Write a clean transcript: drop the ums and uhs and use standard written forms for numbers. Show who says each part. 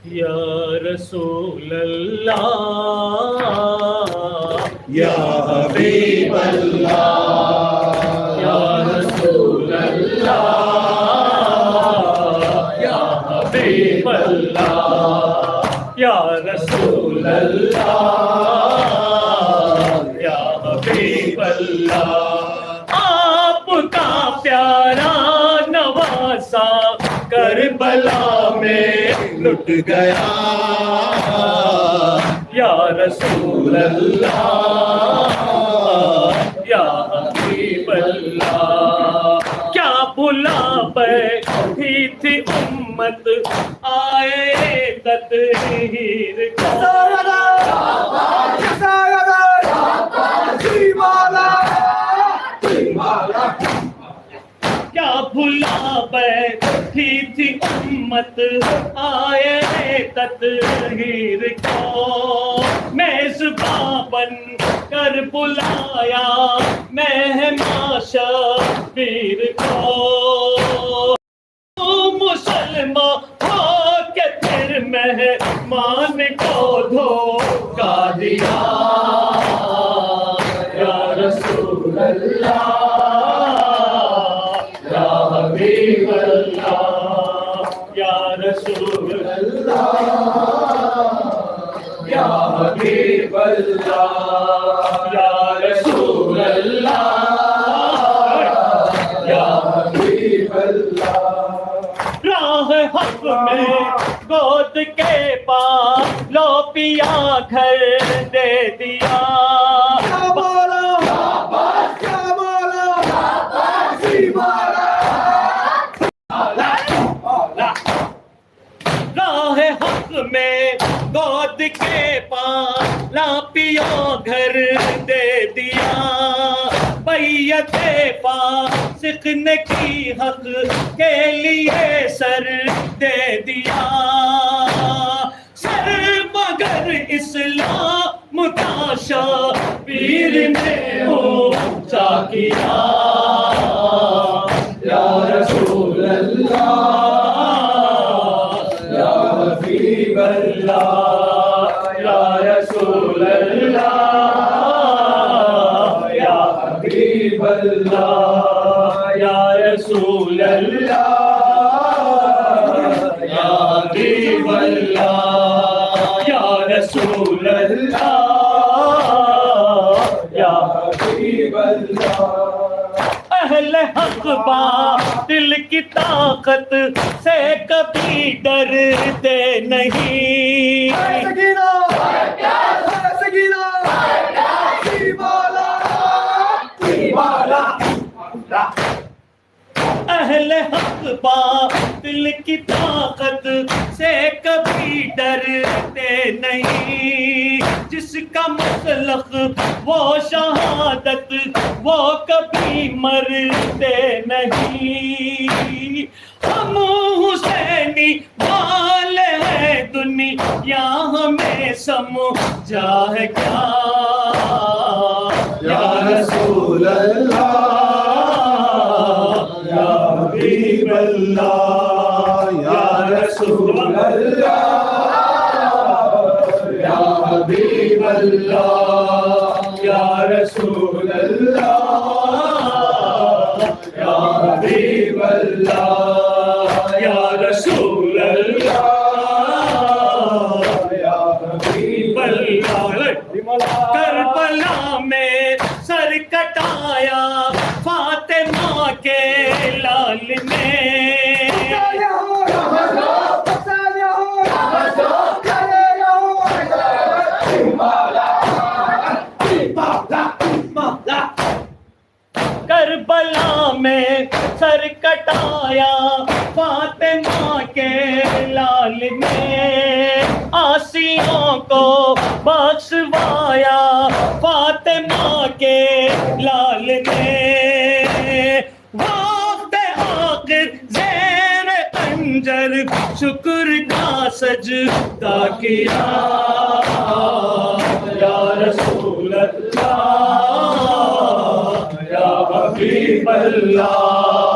Speaker 1: یا رسول اللہ
Speaker 2: یا حبیب اللہ
Speaker 1: یا رسول اللہ یا حبیب اللہ یا رسول اللہ یا حبیب اللہ آپ کا پیارا نواسا کربلا میں
Speaker 2: لٹ گیا
Speaker 1: یا رسول اللہ یا حبیب اللہ کیا بھلا بیٹھی تھی امت آئے تطہیر کو کیا بھلا بیٹھی تھی امت آئے تطہیر کو میزباں بن کر بلایا مہمان شبیر کو مسلمان ہو کے پھر مہمان کو دھوکا دیا یا رسول اللہ یا حبیب اللہ یا رسول اللہ یا حبیب اللہ یا رسول اللہ یا حبیب اللہ راہ حق میں گود کے پاس لو پیا گھر دے دیا راہ حق میں گود کے پاس لا پیو گھر دے دیا بیعت فاسق نے کی حق کے لیے سر دے دیا سر مگر اسلام کا شبیر نے اونچا کیا یا رسول اللہ یا حبیب اللہ یا رسول اللہ یا حبیب اللہ یا رسول اللہ یا حبیب اللہ یا رسول اللہ یا حبیب اللہ اہل حق باطل کی طاقت سے کبھی ڈرتے نہیں اہل حق باطل کی طاقت سے کبھی ڈرتے نہیں جس کا مسلک وہ شہادت وہ کبھی مرتے نہیں ہم حسینی والے ہیں دنیا ہمیں سمجھا ہے کیا یا رسول اللہ یا حبیب اللہ یا رسول اللہ یا حبیب اللہ یا رسول اللہ یا حبیب اللہ یا رسول اللہ یا حبیب اللہ کربلا میں سر کٹایا فاطمہ کے لال نے کربلا میں سر کٹایا فاطمہ کے لال نے آسیوں کو بخشوایا فاطمہ کے لال نے وقت آخر زیر انجر شکر کا سجدہ کیا یا رسول اللہ یا حبیب اللہ